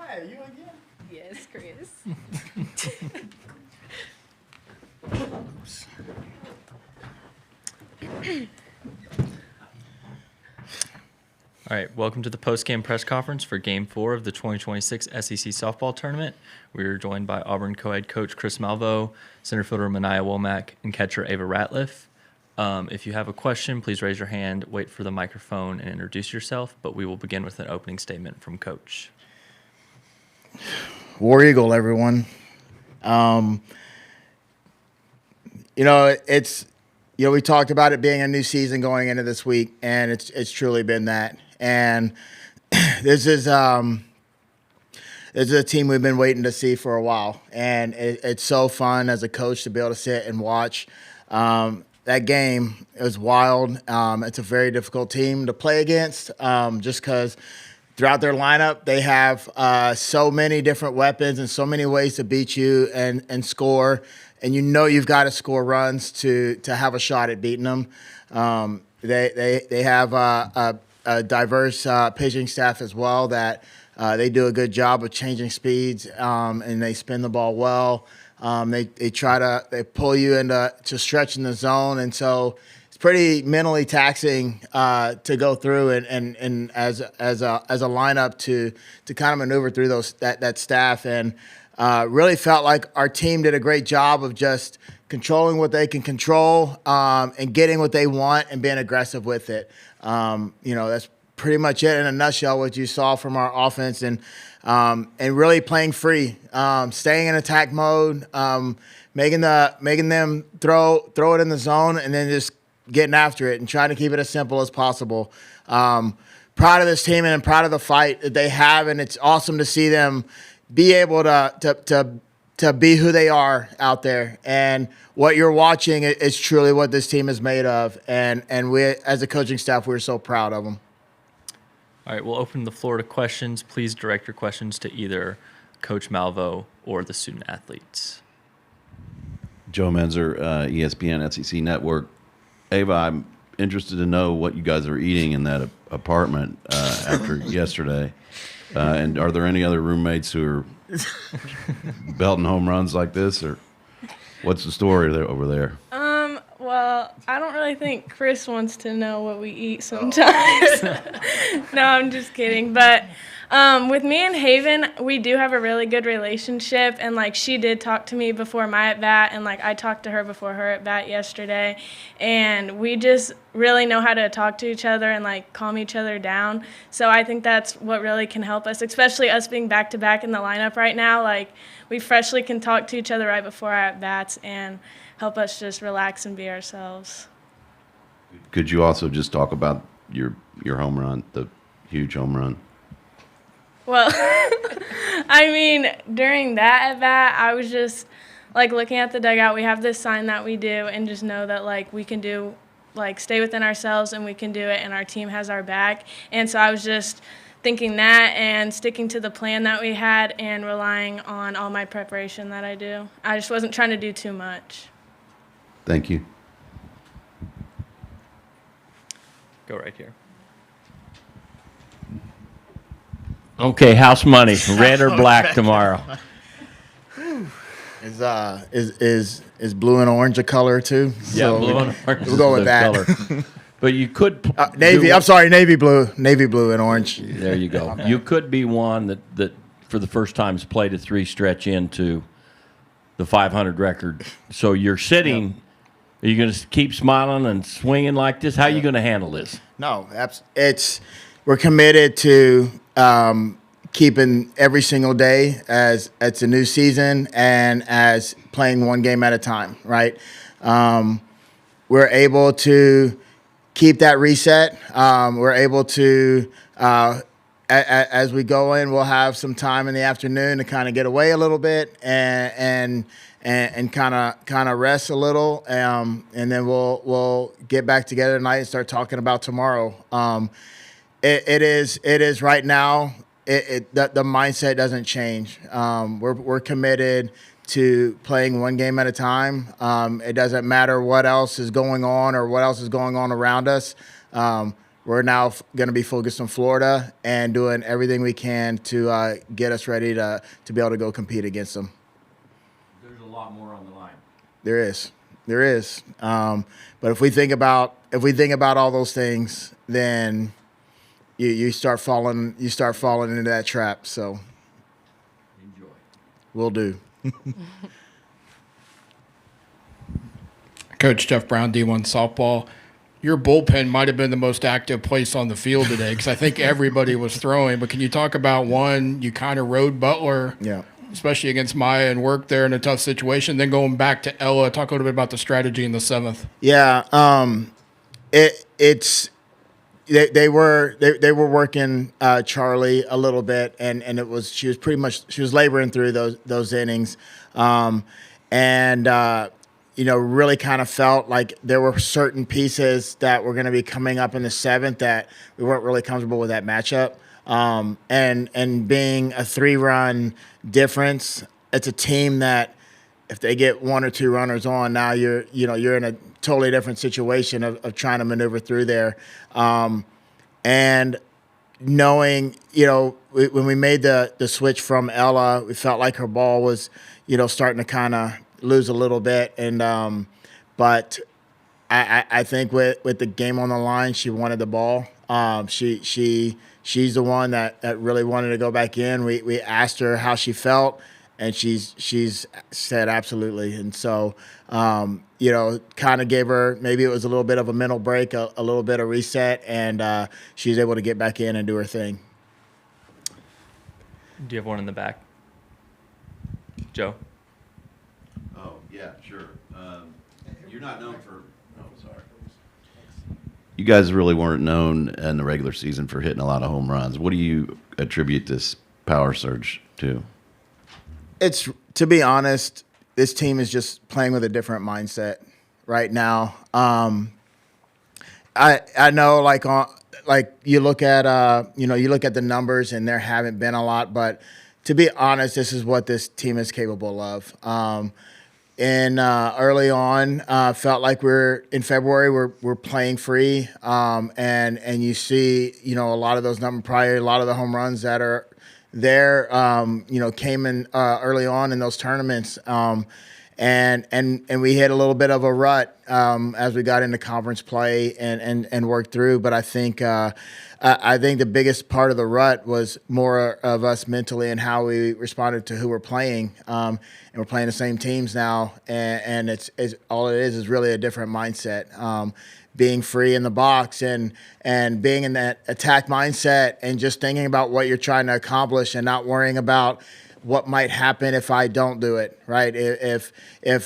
Hi, you again? Yes, Chris. All right, welcome to the post-game press conference for Game 4 of the 2026 SEC Softball Tournament. We are joined by Auburn co-head coach Chris Malvo, center fielder Mania Womack, and catcher Ava Ratliff. If you have a question, please raise your hand, wait for the microphone, and introduce yourself, but we will begin with an opening statement from Coach. War Eagle, everyone. We talked about it being a new season going into this week, and it's truly been that. And this is a team we've been waiting to see for a while, and it's so fun as a coach to be able to sit and watch. That game is wild. It's a very difficult team to play against, just because throughout their lineup they have so many different weapons and so many ways to beat you and score. And you've got to score runs to have a shot at beating them. They have a diverse pitching staff as well that they do a good job of changing speeds, and they spin the ball well. They pull you into stretching the zone, and so it's pretty mentally taxing to go through and as a lineup to kind of maneuver through that staff. And really felt like our team did a great job of just controlling what they can control, and getting what they want and being aggressive with it. That's pretty much it in a nutshell, what you saw from our offense, and really playing free, staying in attack mode, making them throw it in the zone, and then just getting after it and trying to keep it as simple as possible. Proud of this team and proud of the fight that they have, and it's awesome to see them be able to be who they are out there. And what you're watching is truly what this team is made of. And we, as a coaching staff, we're so proud of them. All right, we'll open the floor to questions. Please direct your questions to either Coach Malvo or the student athletes. Joe Menzer, ESPN SEC Network. Ava, I'm interested to know what you guys are eating in that apartment after yesterday. And are there any other roommates who are belting home runs like this, or what's the story over there? Well, I don't really think Chris wants to know what we eat sometimes. No, I'm just kidding. But with me and Haven, we do have a really good relationship, and she did talk to me before my at bat, and I talked to her before her at bat yesterday, and we just really know how to talk to each other and calm each other down. So I think that's what really can help us, especially us being back to back in the lineup right now. We freshly can talk to each other right before our at bats and help us just relax and be ourselves. Could you also just talk about your home run, the huge home run? Well, I mean, during that at bat, I was just looking at the dugout. We have this sign that we do, and just know that we can do stay within ourselves, and we can do it, and our team has our back. And so I was just thinking that and sticking to the plan that we had and relying on all my preparation that I do. I just wasn't trying to do too much. Thank you. Go right here. Okay, house money, red or black tomorrow? Is blue and orange a color too? Yeah, So blue and orange. We'll go with that. Color. But you could navy. I'm sorry, navy blue and orange. There you go. You could be one that for the first time has played a 3 stretch into the 500 record. So you're sitting. Yep. Are you going to keep smiling and swinging like this? How are you going to handle this? No, we're committed to keeping every single day as it's a new season and as playing one game at a time, right? We're able to keep that reset. We're able to, as we go in, we'll have some time in the afternoon to kind of get away a little bit and kind of rest a little, and then we'll get back together tonight and start talking about tomorrow. It is right now. The mindset doesn't change. We're committed to playing one game at a time. It doesn't matter what else is going on or what else is going on around us. We're we're now going to be focused on Florida and doing everything we can to get us ready to be able to go compete against them. There's a lot more on the line. There is. But if we think about all those things, then you start falling into that trap. So Enjoy. we'll do. Coach Jeff Brown, D1 softball. Your bullpen might have been the most active place on the field today because I think everybody was throwing. But can you talk about one, you kind of rode Butler, Yeah. especially against Maya, and worked there in a tough situation. Then going back to Ella, talk a little bit about the strategy in the seventh. Yeah. They were working Charlie a little bit, and she was laboring through those innings, really kind of felt like there were certain pieces that were going to be coming up in the seventh that we weren't really comfortable with that matchup. And being a 3-run difference, it's a team that if they get 1 or 2 runners on, now you're in a totally different situation of trying to maneuver through there. And knowing, when we made the switch from Ella, we felt like her ball was, starting to kind of lose a little bit. And but I think with the game on the line, she wanted the ball. She's the one that really wanted to go back in. We asked her how she felt, and she's said absolutely. And so, kind of gave her, maybe it was a little bit of a mental break, a little bit of reset, and she's able to get back in and do her thing. Do you have one in the back? Joe? Oh, yeah, sure. You're not known for. Oh, sorry. You guys really weren't known in the regular season for hitting a lot of home runs. What do you attribute this power surge to? It's, to be honest, this team is just playing with a different mindset right now. I know, like you look at the numbers, and there haven't been a lot, but to be honest, this is what this team is capable of. Early on, felt like in February we're playing free, and you see a lot of those numbers, probably a lot of the home runs that are there, came in early on in those tournaments, and we hit a little bit of a rut as we got into conference play and worked through. But I think the biggest part of the rut was more of us mentally and how we responded to who we're playing. And we're playing the same teams now, and it's all it is really a different mindset. Being free in the box and being in that attack mindset and just thinking about what you're trying to accomplish and not worrying about what might happen if I don't do it, right? If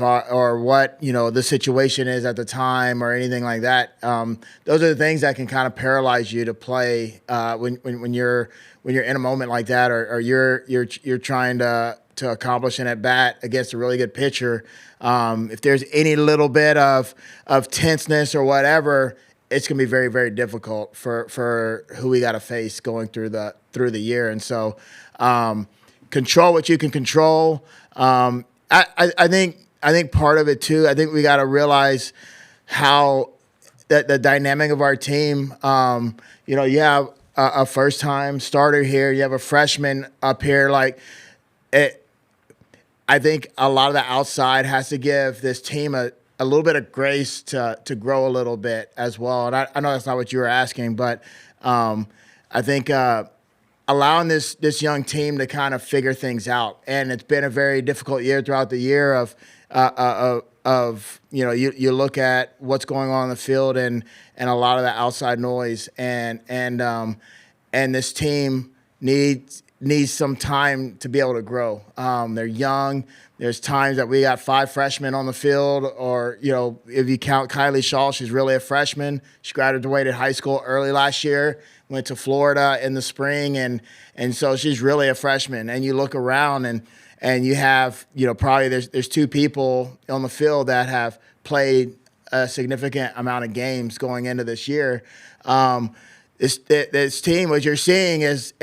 or what the situation is at the time or anything like that. Those are the things that can kind of paralyze you to play when you're in a moment like that, or you're trying to accomplish an at bat against a really good pitcher. If there's any little bit of tenseness or whatever, it's gonna be very, very difficult for who we got to face going through the year. And so, control what you can control. I think part of it too. I think we got to realize how that the dynamic of our team. You have a first time starter here. You have a freshman up here. Like it. I think a lot of the outside has to give this team a little bit of grace to grow a little bit as well. And I know that's not what you were asking, but I think allowing this young team to kind of figure things out. And it's been a very difficult year throughout the year of you look at what's going on in the field and a lot of the outside noise and this team needs some time to be able to grow. They're young. There's times that we got 5 freshmen on the field, or, if you count Kylie Shaw, she's really a freshman. She graduated high school early last year, went to Florida in the spring, and so she's really a freshman. And you look around and you have, probably there's 2 people on the field that have played a significant amount of games going into this year. This team, what you're seeing is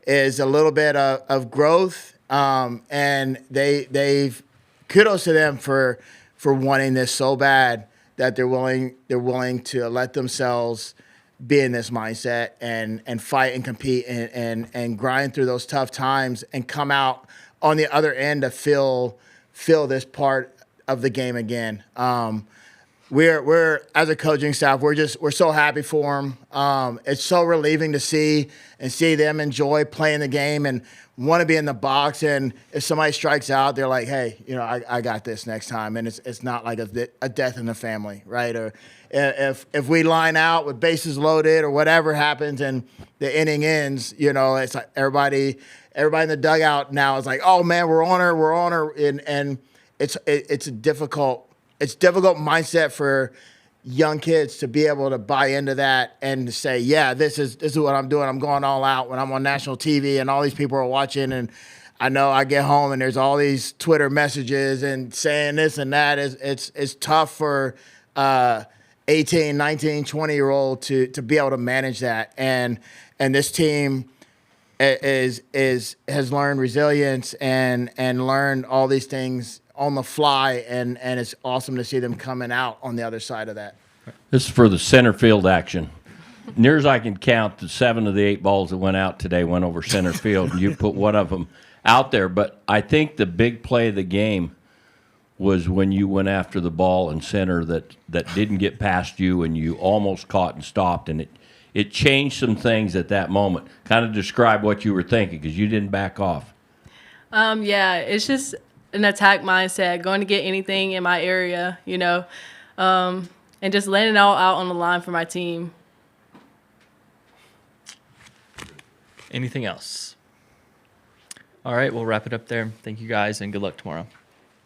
a little bit of growth, and they've kudos to them for wanting this so bad that they're willing to let themselves be in this mindset and fight and compete and grind through those tough times and come out on the other end to feel this part of the game again. We're as a coaching staff, we're so happy for them. It's so relieving to see them enjoy playing the game and want to be in the box. And if somebody strikes out, they're like, hey, I got this next time. And it's not like a death in the family, right? Or if we line out with bases loaded or whatever happens and the inning ends, it's like everybody in the dugout now is like, oh man, we're on her. And it's a difficult mindset for young kids to be able to buy into that and to say, yeah, this is what I'm doing. I'm going all out when I'm on national TV and all these people are watching. And I know I get home and there's all these Twitter messages and saying this and that. It's tough for 18, 19, 20-year-old to be able to manage that. And this team has learned resilience and learned all these things on the fly, and it's awesome to see them coming out on the other side of that. This is for the center field action. Near as I can count, the 7 of the 8 balls that went out today went over center field, and you put one of them out there. But I think the big play of the game was when you went after the ball in center that didn't get past you, and you almost caught and stopped, and it changed some things at that moment. Kind of describe what you were thinking, because you didn't back off. Yeah, it's just an attack mindset, going to get anything in my area, and just laying it all out on the line for my team. Anything else? All right, we'll wrap it up there. Thank you guys, and good luck tomorrow.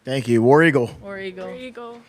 Thank you. War Eagle. War Eagle. Eagle.